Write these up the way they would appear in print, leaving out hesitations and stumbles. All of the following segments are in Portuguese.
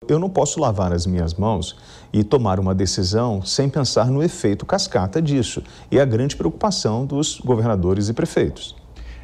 Eu não posso lavar as minhas mãos e tomar uma decisão sem pensar no efeito cascata disso. E a grande preocupação dos governadores e prefeitos.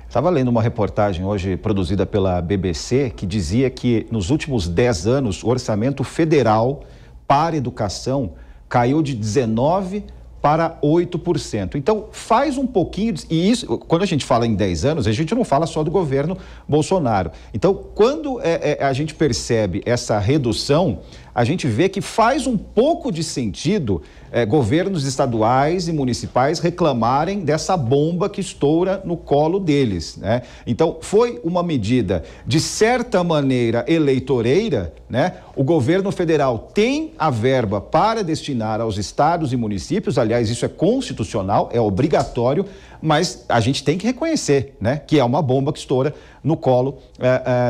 Estava lendo uma reportagem hoje produzida pela BBC que dizia que nos últimos 10 anos o orçamento federal para a educação caiu de 19% para 8%. Então, faz um pouquinho, e isso, quando a gente fala em 10 anos, a gente não fala só do governo Bolsonaro. Então, quando a gente percebe essa redução, a gente vê que faz um pouco de sentido governos estaduais e municipais reclamarem dessa bomba que estoura no colo deles, né? Então, foi uma medida, de certa maneira, eleitoreira, né? O governo federal tem a verba para destinar aos estados e municípios, aliás, isso é constitucional, é obrigatório, mas a gente tem que reconhecer, né, que é uma bomba que estoura no colo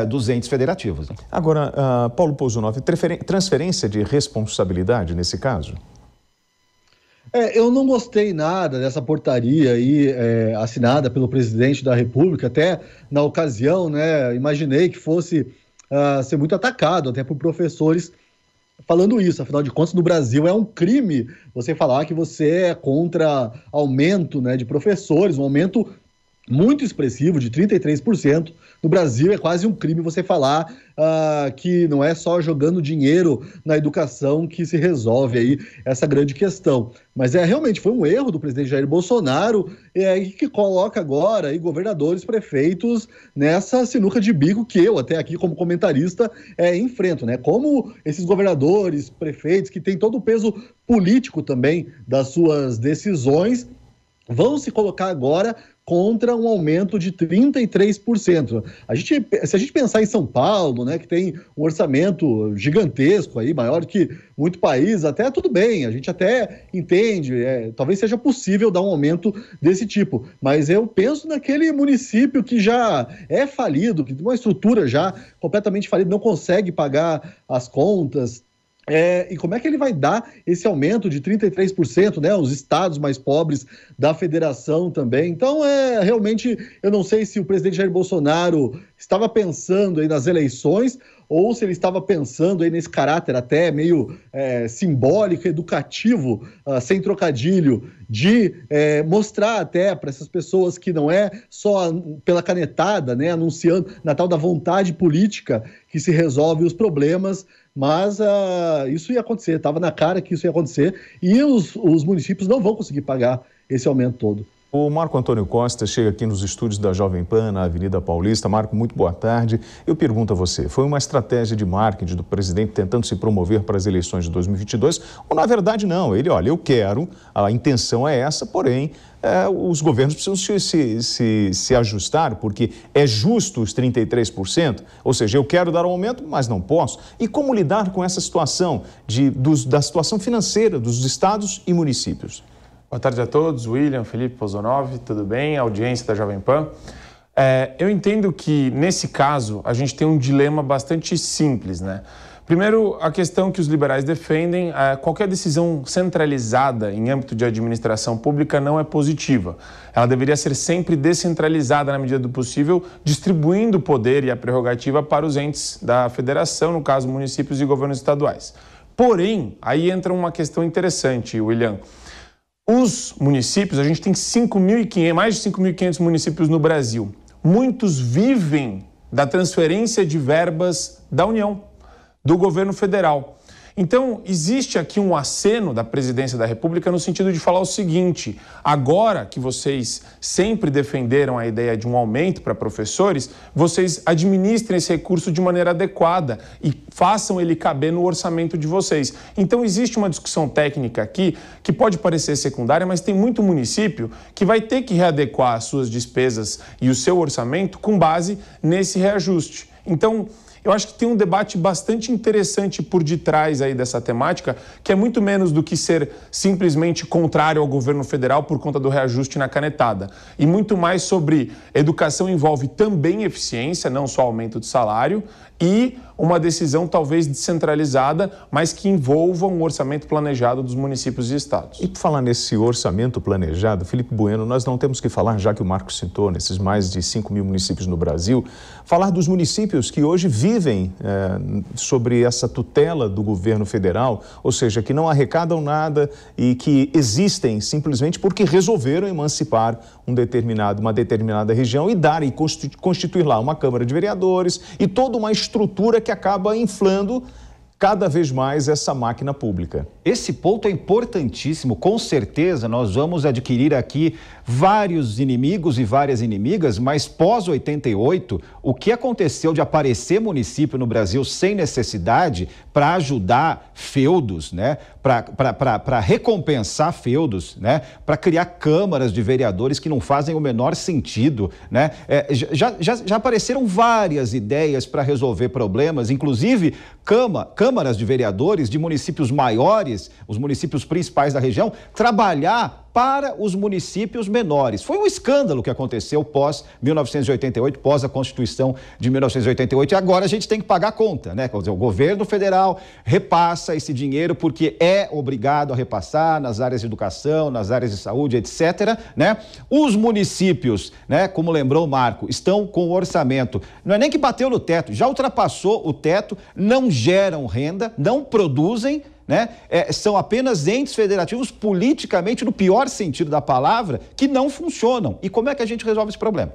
dos entes federativos. Né? Agora, Paulo Pozzunov, transferência de responsabilidade nesse caso? Eu não gostei nada dessa portaria aí assinada pelo presidente da República, até na ocasião, né, imaginei que fosse ser muito atacado até por professores falando isso. Afinal de contas, no Brasil é um crime você falar que você é contra aumento, né, de professores, um aumento muito expressivo, de 33%. No Brasil é quase um crime você falar que não é só jogando dinheiro na educação que se resolve aí essa grande questão. Mas realmente foi um erro do presidente Jair Bolsonaro que coloca agora aí governadores, prefeitos nessa sinuca de bico que eu até aqui como comentarista enfrento, né? Como esses governadores, prefeitos que têm todo o peso político também das suas decisões vão se colocar agora contra um aumento de 33%. Se a gente pensar em São Paulo, né, que tem um orçamento gigantesco, aí, maior que muito país, até tudo bem, a gente até entende, talvez seja possível dar um aumento desse tipo, mas eu penso naquele município que já é falido, que tem uma estrutura já completamente falida, não consegue pagar as contas. E como é que ele vai dar esse aumento de 33%, né? Os estados mais pobres da federação também. Então, realmente, eu não sei se o presidente Jair Bolsonaro estava pensando aí nas eleições ou se ele estava pensando aí nesse caráter até meio simbólico, educativo, sem trocadilho, de mostrar até para essas pessoas que não é só pela canetada, né? Anunciando na tal da vontade política que se resolve os problemas, mas isso ia acontecer, estava na cara que isso ia acontecer e os municípios não vão conseguir pagar esse aumento todo. O Marco Antônio Costa chega aqui nos estúdios da Jovem Pan, na Avenida Paulista. Marco, muito boa tarde. Eu pergunto a você, foi uma estratégia de marketing do presidente tentando se promover para as eleições de 2022? Ou na verdade não, ele, olha, eu quero, a intenção é essa, porém os governos precisam se ajustar, porque é justo os 33%, ou seja, eu quero dar um aumento, mas não posso. E como lidar com essa situação da situação financeira dos estados e municípios? Boa tarde a todos, William, Felipe, Pozzunov, tudo bem? Audiência da Jovem Pan. Eu entendo que, nesse caso, a gente tem um dilema bastante simples, né? Primeiro, a questão que os liberais defendem, qualquer decisão centralizada em âmbito de administração pública não é positiva. Ela deveria ser sempre descentralizada na medida do possível, distribuindo o poder e a prerrogativa para os entes da federação, no caso, municípios e governos estaduais. Porém, aí entra uma questão interessante, William. Os municípios, a gente tem mais de 5.500 municípios no Brasil. Muitos vivem da transferência de verbas da União, do governo federal. Então, existe aqui um aceno da presidência da República no sentido de falar o seguinte: agora que vocês sempre defenderam a ideia de um aumento para professores, vocês administrem esse recurso de maneira adequada e façam ele caber no orçamento de vocês. Então, existe uma discussão técnica aqui que pode parecer secundária, mas tem muito município que vai ter que readequar as suas despesas e o seu orçamento com base nesse reajuste. Então, eu acho que tem um debate bastante interessante por detrás aí dessa temática, que é muito menos do que ser simplesmente contrário ao governo federal por conta do reajuste na canetada. E muito mais sobre educação envolve também eficiência, não só aumento de salário, e uma decisão talvez descentralizada, mas que envolva um orçamento planejado dos municípios e estados. E por falar nesse orçamento planejado, Felipe Bueno, nós não temos que falar, já que o Marco citou, nesses mais de 5 mil municípios no Brasil, falar dos municípios que hoje vivem sobre essa tutela do governo federal, ou seja, que não arrecadam nada e que existem simplesmente porque resolveram emancipar uma determinada região e dar e constituir lá uma Câmara de Vereadores e toda uma estrutura que acaba inflando cada vez mais essa máquina pública. Esse ponto é importantíssimo. Com certeza nós vamos adquirir aqui vários inimigos e várias inimigas, mas pós-88, o que aconteceu de aparecer município no Brasil sem necessidade para ajudar feudos, né? Para recompensar feudos, né? Para criar câmaras de vereadores que não fazem o menor sentido, né? Já apareceram várias ideias para resolver problemas, inclusive câmaras de vereadores de municípios maiores, os municípios principais da região, trabalhar para os municípios menores. Foi um escândalo que aconteceu pós-1988, pós a Constituição de 1988, e agora a gente tem que pagar a conta, né? Quer dizer, o governo federal repassa esse dinheiro porque é obrigado a repassar nas áreas de educação, nas áreas de saúde, etc., né? Os municípios, né, como lembrou o Marco, estão com o orçamento, não é nem que bateu no teto, já ultrapassou o teto, não geram renda, não produzem, né? São apenas entes federativos politicamente, no pior sentido da palavra, que não funcionam. E como é que a gente resolve esse problema?